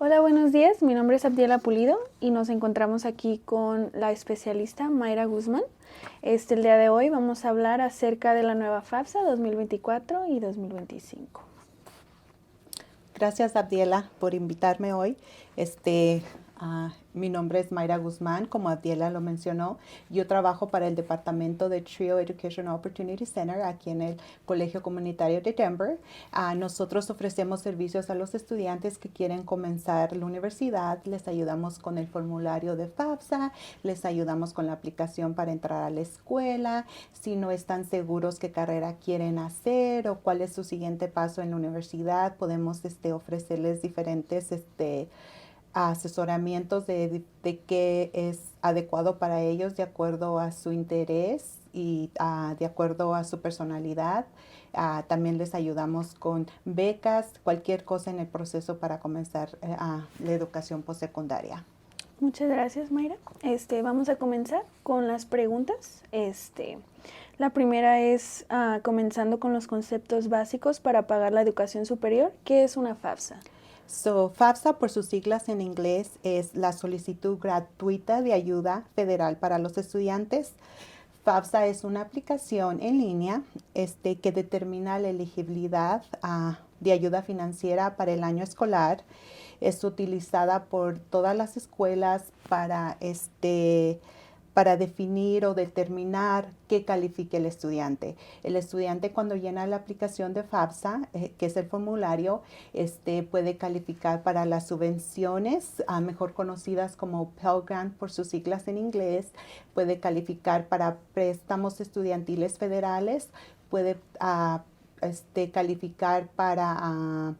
Hola, buenos días. Mi nombre es Abdiela Pulido y nos encontramos aquí con la especialista Mayra Guzmán. El día de hoy vamos a hablar acerca de la nueva FAFSA 2024 y 2025. Gracias, Abdiela, por invitarme hoy. Mi nombre es Mayra Guzmán, como Abdiela lo mencionó. Yo trabajo para el departamento de TRIO Educational Opportunity Center aquí en el Colegio Comunitario de Denver. Nosotros ofrecemos servicios a los estudiantes que quieren comenzar la universidad. Les ayudamos con el formulario de FAFSA, les ayudamos con la aplicación para entrar a la escuela, si no están seguros qué carrera quieren hacer o cuál es su siguiente paso en la universidad, podemos ofrecerles diferentes asesoramientos de qué es adecuado para ellos de acuerdo a su interés y de acuerdo a su personalidad. También les ayudamos con becas, cualquier cosa en el proceso para comenzar la educación postsecundaria. Muchas gracias, Mayra. Vamos a comenzar con las preguntas. La primera es comenzando con los conceptos básicos para pagar la educación superior. ¿Qué es una FAFSA? FAFSA, por sus siglas en inglés, es la solicitud gratuita de ayuda federal para los estudiantes. FAFSA es una aplicación en línea que determina la elegibilidad de ayuda financiera para el año escolar. Es utilizada por todas las escuelas para definir o determinar qué califique el estudiante. El estudiante, cuando llena la aplicación de FAFSA, que es el formulario, puede calificar para las subvenciones, mejor conocidas como Pell Grant por sus siglas en inglés, puede calificar para préstamos estudiantiles federales, puede calificar para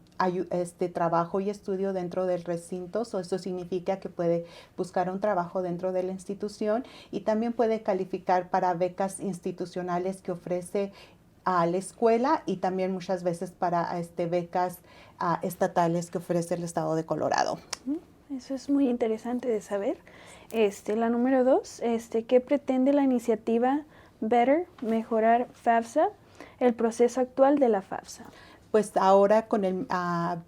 trabajo y estudio dentro del recinto. Eso significa que puede buscar un trabajo dentro de la institución y también puede calificar para becas institucionales que ofrece a la escuela y también muchas veces para becas estatales que ofrece el estado de Colorado. Eso es muy interesante de saber. La número 2, ¿qué pretende la iniciativa Better mejorar FAFSA, el proceso actual de la FAFSA? Pues ahora con el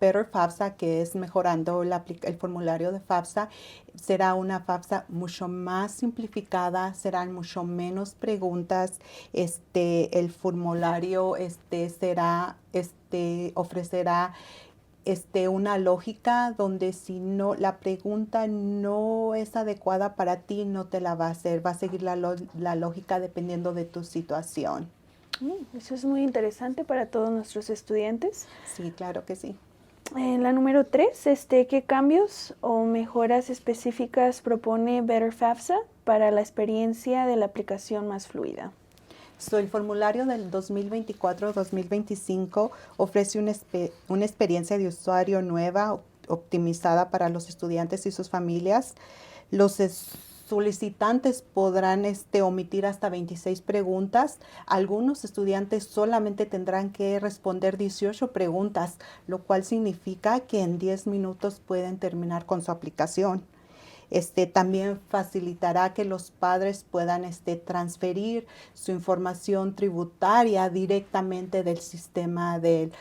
Better FAFSA, que es mejorando el formulario de FAFSA, será una FAFSA mucho más simplificada, serán mucho menos preguntas. El formulario ofrecerá una lógica donde si no la pregunta no es adecuada para ti, no te la va a hacer, va a seguir la lógica dependiendo de tu situación. Eso es muy interesante para todos nuestros estudiantes. Sí, claro que sí. La número 3, ¿qué cambios o mejoras específicas propone Better FAFSA para la experiencia de la aplicación más fluida? El formulario del 2024-2025 ofrece una experiencia de usuario nueva, optimizada para los estudiantes y sus familias. Los solicitantes podrán omitir hasta 26 preguntas. Algunos estudiantes solamente tendrán que responder 18 preguntas, lo cual significa que en 10 minutos pueden terminar con su aplicación. También facilitará que los padres puedan transferir su información tributaria directamente del sistema del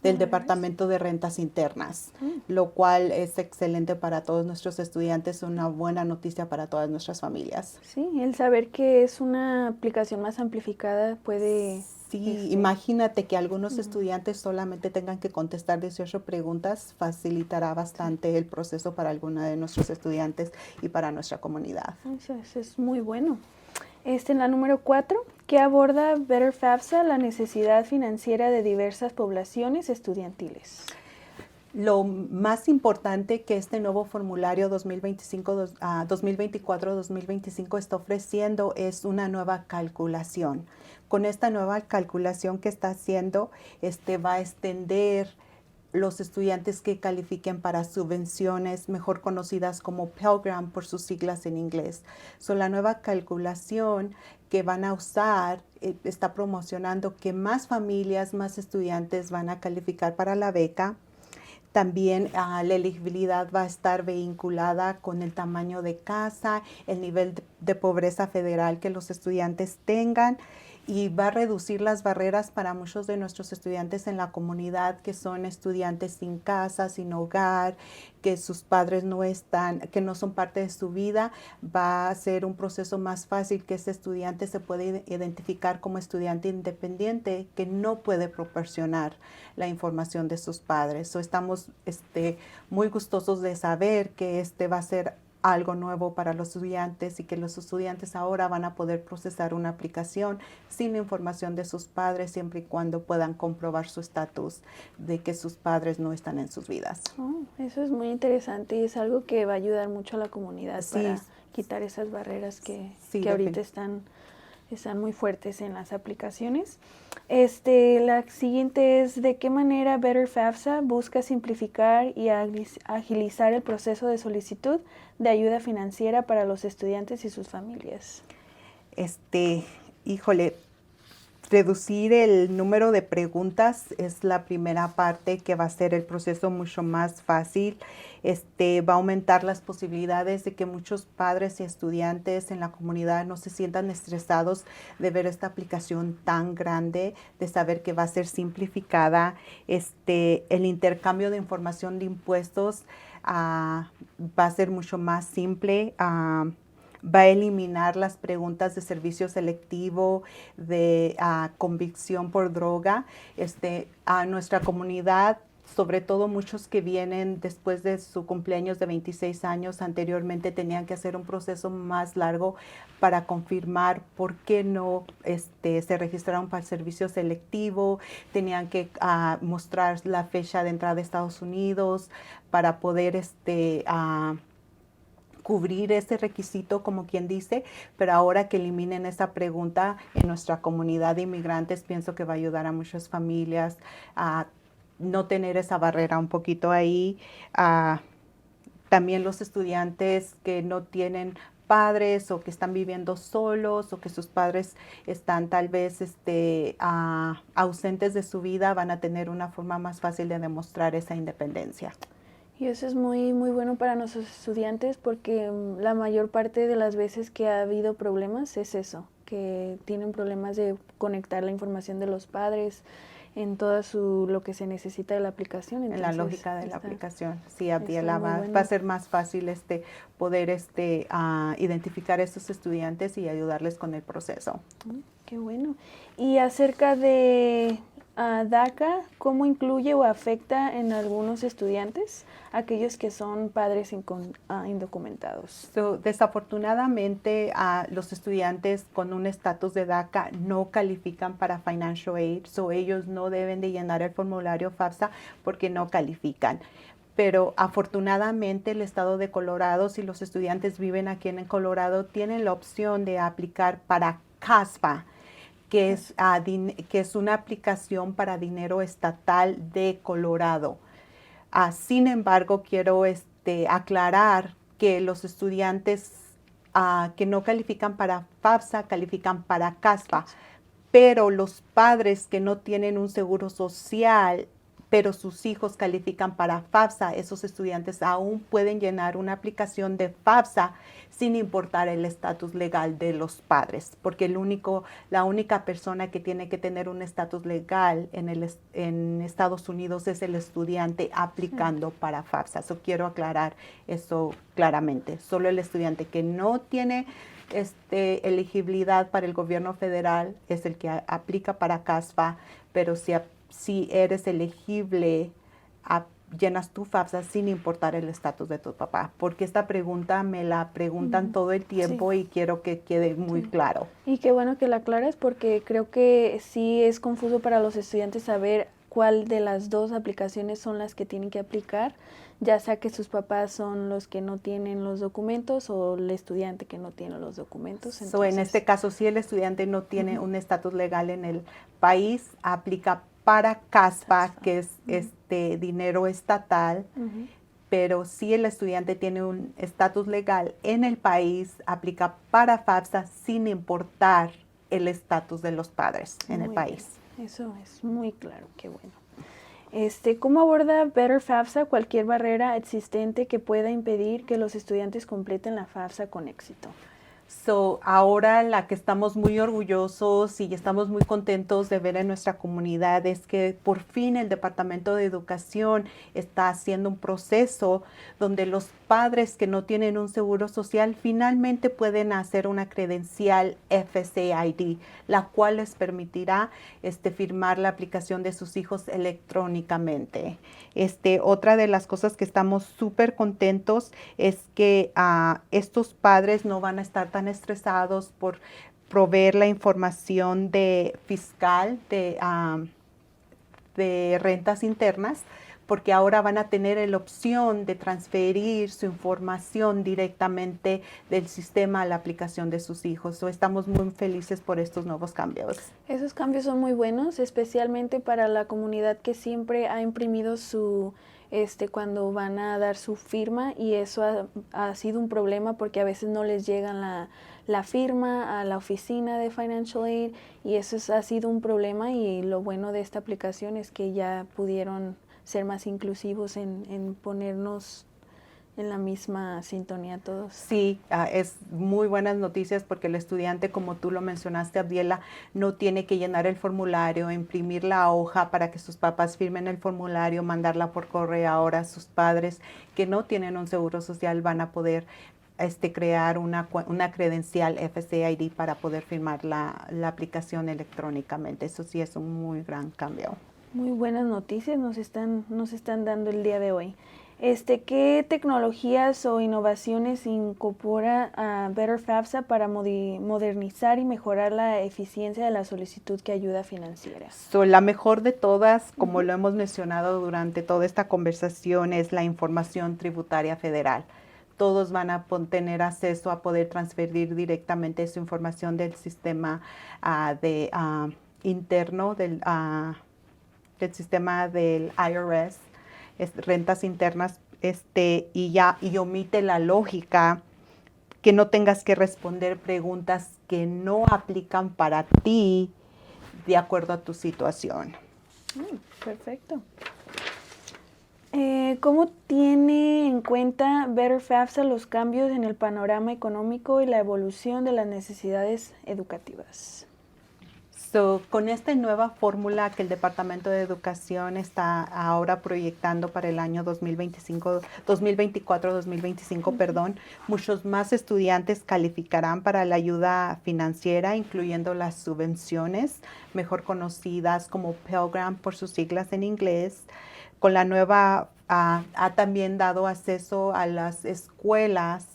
Departamento de Rentas Internas, lo cual es excelente para todos nuestros estudiantes, una buena noticia para todas nuestras familias. Sí, el saber que es una aplicación más amplificada puede... Sí, imagínate que algunos estudiantes solamente tengan que contestar 18 preguntas, facilitará bastante el proceso para algunos de nuestros estudiantes y para nuestra comunidad. Eso es muy bueno. En la número 4, ¿qué aborda Better FAFSA la necesidad financiera de diversas poblaciones estudiantiles? Lo más importante que este nuevo formulario 2024-2025 está ofreciendo es una nueva calculación. Con esta nueva calculación que está haciendo, va a extender los estudiantes que califiquen para subvenciones, mejor conocidas como Pell Grant por sus siglas en inglés. La nueva calculación que van a usar está promocionando que más familias, más estudiantes van a calificar para la beca. También la elegibilidad va a estar vinculada con el tamaño de casa, el nivel de pobreza federal que los estudiantes tengan y va a reducir las barreras para muchos de nuestros estudiantes en la comunidad que son estudiantes sin casa, sin hogar, que sus padres no están, que no son parte de su vida. Va a ser un proceso más fácil que ese estudiante se puede identificar como estudiante independiente que no puede proporcionar la información de sus padres. So, estamos muy gustosos de saber que va a ser algo nuevo para los estudiantes y que los estudiantes ahora van a poder procesar una aplicación sin información de sus padres siempre y cuando puedan comprobar su estatus de que sus padres no están en sus vidas. Oh, eso es muy interesante y es algo que va a ayudar mucho a la comunidad para quitar esas barreras que ahorita están muy fuertes en las aplicaciones. La siguiente es, ¿de qué manera Better FAFSA busca simplificar y agilizar el proceso de solicitud de ayuda financiera para los estudiantes y sus familias? Híjole, reducir el número de preguntas es la primera parte que va a hacer el proceso mucho más fácil. Va a aumentar las posibilidades de que muchos padres y estudiantes en la comunidad no se sientan estresados de ver esta aplicación tan grande, de saber que va a ser simplificada. El intercambio de información de impuestos va a ser mucho más simple. Va a eliminar las preguntas de servicio selectivo, de convicción por droga. A nuestra comunidad, sobre todo muchos que vienen después de su cumpleaños de 26 años, anteriormente tenían que hacer un proceso más largo para confirmar por qué no se registraron para el servicio selectivo. Tenían que mostrar la fecha de entrada de Estados Unidos para poder cubrir ese requisito, como quien dice, pero ahora que eliminen esa pregunta en nuestra comunidad de inmigrantes, pienso que va a ayudar a muchas familias a no tener esa barrera un poquito ahí. También los estudiantes que no tienen padres o que están viviendo solos o que sus padres están tal vez ausentes de su vida, van a tener una forma más fácil de demostrar esa independencia. Y eso es muy, muy bueno para nuestros estudiantes porque la mayor parte de las veces que ha habido problemas es eso, que tienen problemas de conectar la información de los padres en toda lo que se necesita de la aplicación. Entonces, en la lógica de la aplicación, sí, va a ser más fácil poder identificar a estos estudiantes y ayudarles con el proceso. Qué bueno. Y acerca de DACA, ¿cómo incluye o afecta en algunos estudiantes, aquellos que son padres indocumentados? Desafortunadamente, los estudiantes con un estatus de DACA no califican para Financial Aid, ellos no deben de llenar el formulario FAFSA porque no califican. Pero afortunadamente el estado de Colorado, si los estudiantes viven aquí en Colorado, tienen la opción de aplicar para CASPA, que es una aplicación para dinero estatal de Colorado. Sin embargo, quiero aclarar que los estudiantes que no califican para FAFSA califican para CASPA, pero los padres que no tienen un seguro social, pero sus hijos califican para FAFSA, esos estudiantes aún pueden llenar una aplicación de FAFSA sin importar el estatus legal de los padres, porque la única persona que tiene que tener un estatus legal en Estados Unidos es el estudiante aplicando para FAFSA. Quiero aclarar eso claramente. Solo el estudiante que no tiene elegibilidad para el gobierno federal es el que aplica para CASPA, pero si eres elegible, llenas tu FAFSA sin importar el estatus de tu papá, porque esta pregunta me la preguntan todo el tiempo y quiero que quede muy claro. Y qué bueno que la aclares porque creo que sí es confuso para los estudiantes saber cuál de las dos aplicaciones son las que tienen que aplicar, ya sea que sus papás son los que no tienen los documentos o el estudiante que no tiene los documentos. En este caso, si el estudiante no tiene un estatus legal en el país, aplica para CASPA, que es dinero estatal, pero si el estudiante tiene un estatus legal en el país, aplica para FAFSA sin importar el estatus de los padres en el país. Bien. Eso es muy claro, qué bueno. ¿Cómo aborda Better FAFSA cualquier barrera existente que pueda impedir que los estudiantes completen la FAFSA con éxito? So, ahora la que estamos muy orgullosos y estamos muy contentos de ver en nuestra comunidad es que por fin el Departamento de Educación está haciendo un proceso donde los padres que no tienen un seguro social finalmente pueden hacer una credencial FSAID, la cual les permitirá firmar la aplicación de sus hijos electrónicamente. Otra de las cosas que estamos súper contentos es que estos padres no van a estar tan estresados por proveer la información fiscal de rentas internas, porque ahora van a tener la opción de transferir su información directamente del sistema a la aplicación de sus hijos. Estamos muy felices por estos nuevos cambios. Esos cambios son muy buenos, especialmente para la comunidad que siempre ha imprimido cuando van a dar su firma, y eso ha sido un problema porque a veces no les llegan la firma a la oficina de Financial Aid, y eso ha sido un problema, y lo bueno de esta aplicación es que ya pudieron ser más inclusivos en ponernos en la misma sintonía todos. Sí, es muy buenas noticias porque el estudiante, como tú lo mencionaste, Abdiela, no tiene que llenar el formulario, imprimir la hoja para que sus papás firmen el formulario, mandarla por correo. Ahora sus padres que no tienen un seguro social van a poder crear una credencial FSAID para poder firmar la aplicación electrónicamente. Eso sí es un muy gran cambio. Muy buenas noticias nos están dando el día de hoy. ¿Qué tecnologías o innovaciones incorpora a Better FAFSA para modernizar y mejorar la eficiencia de la solicitud que ayuda financiera? La mejor de todas, como lo hemos mencionado durante toda esta conversación, es la información tributaria federal. Todos van a tener acceso a poder transferir directamente su información del sistema interno del sistema del IRS, rentas internas, y omite la lógica, que no tengas que responder preguntas que no aplican para ti de acuerdo a tu situación. Perfecto. ¿Cómo tiene en cuenta Better FAFSA los cambios en el panorama económico y la evolución de las necesidades educativas? Con esta nueva fórmula que el Departamento de Educación está ahora proyectando para el año 2024-2025, muchos más estudiantes calificarán para la ayuda financiera, incluyendo las subvenciones, mejor conocidas como Pell Grant por sus siglas en inglés. Con la nueva, ha también dado acceso a las escuelas,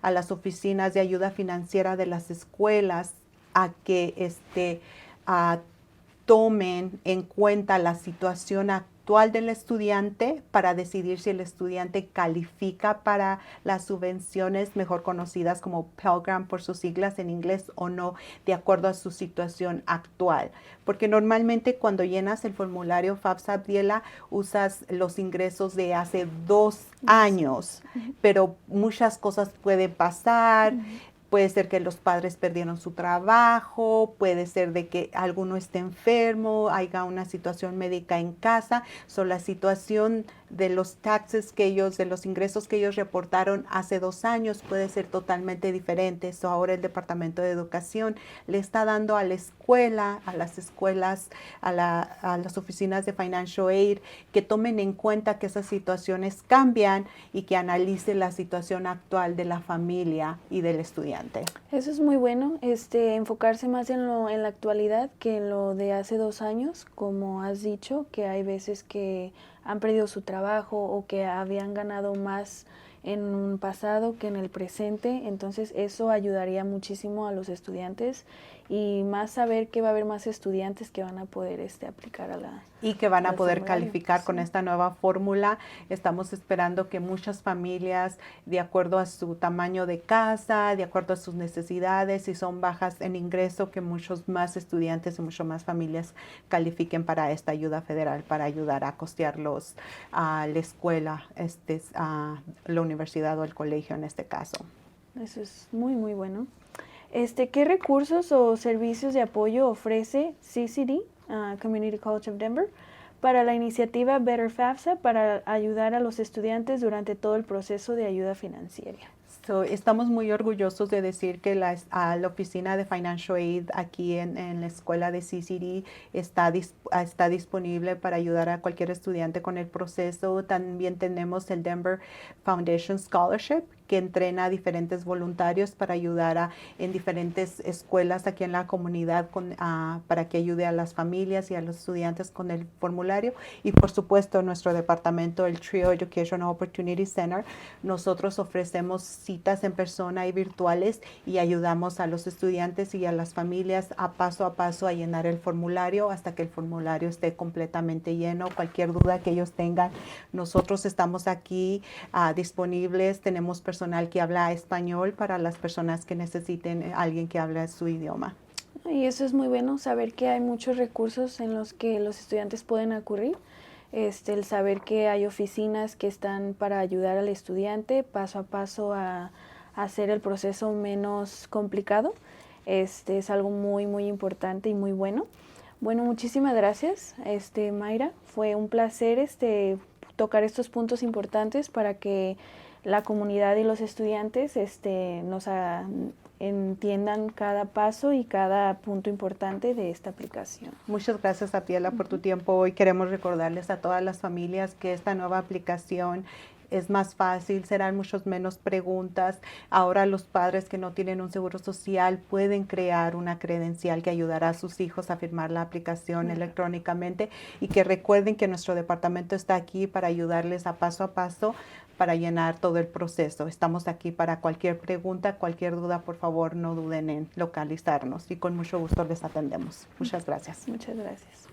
a las oficinas de ayuda financiera de las escuelas, a que tomen en cuenta la situación actual del estudiante para decidir si el estudiante califica para las subvenciones mejor conocidas como Pell Grant por sus siglas en inglés o no, de acuerdo a su situación actual. Porque normalmente cuando llenas el formulario FAFSA, Abdiela, usas los ingresos de hace 2 años, pero muchas cosas pueden pasar. Puede ser que los padres perdieron su trabajo, puede ser de que alguno esté enfermo, haya una situación médica en casa. La situación de los taxes de los ingresos que ellos reportaron hace 2 años puede ser totalmente diferente. Ahora el Departamento de Educación le está dando a la escuela, a las escuelas, a las oficinas de Financial Aid, que tomen en cuenta que esas situaciones cambian y que analicen la situación actual de la familia y del estudiante. Eso es muy bueno, enfocarse más en la actualidad que en lo de hace 2 años, como has dicho, que hay veces que han perdido su trabajo o que habían ganado más en un pasado que en el presente. Entonces eso ayudaría muchísimo a los estudiantes, y más saber que va a haber más estudiantes que van a poder aplicar y que van a poder calificar con esta nueva fórmula. Estamos esperando que muchas familias, de acuerdo a su tamaño de casa, de acuerdo a sus necesidades, si son bajas en ingreso, que muchos más estudiantes y muchas más familias califiquen para esta ayuda federal, para ayudar a costearlos a la escuela, a la universidad o el colegio en este caso. Eso es muy, muy bueno. ¿Qué recursos o servicios de apoyo ofrece CCD, Community College of Denver, para la iniciativa Better FAFSA para ayudar a los estudiantes durante todo el proceso de ayuda financiera? Estamos muy orgullosos de decir que la oficina de Financial Aid aquí en la escuela de CCD está disponible para ayudar a cualquier estudiante con el proceso. También tenemos el Denver Foundation Scholarship, que entrena a diferentes voluntarios para ayudar en diferentes escuelas aquí en la comunidad para que ayude a las familias y a los estudiantes con el formulario. Y por supuesto, nuestro departamento, el TRIO Educational Opportunity Center, nosotros ofrecemos citas en persona y virtuales y ayudamos a los estudiantes y a las familias a paso a llenar el formulario hasta que el formulario esté completamente lleno. Cualquier duda que ellos tengan, nosotros estamos aquí disponibles. Tenemos personal que habla español para las personas que necesiten alguien que hable su idioma. Y eso es muy bueno, saber que hay muchos recursos en los que los estudiantes pueden acudir. El saber que hay oficinas que están para ayudar al estudiante paso a paso a hacer el proceso menos complicado. Es algo muy, muy importante y muy bueno. Bueno, muchísimas gracias, Mayra. Fue un placer tocar estos puntos importantes para que la comunidad y los estudiantes entiendan cada paso y cada punto importante de esta aplicación. Muchas gracias, Abiela, por tu tiempo. Hoy queremos recordarles a todas las familias que esta nueva aplicación es más fácil, serán muchos menos preguntas. Ahora los padres que no tienen un seguro social pueden crear una credencial que ayudará a sus hijos a firmar la aplicación electrónicamente, y que recuerden que nuestro departamento está aquí para ayudarles a paso para llenar todo el proceso. Estamos aquí para cualquier pregunta, cualquier duda, por favor no duden en localizarnos y con mucho gusto les atendemos. Muchas gracias. Muchas gracias.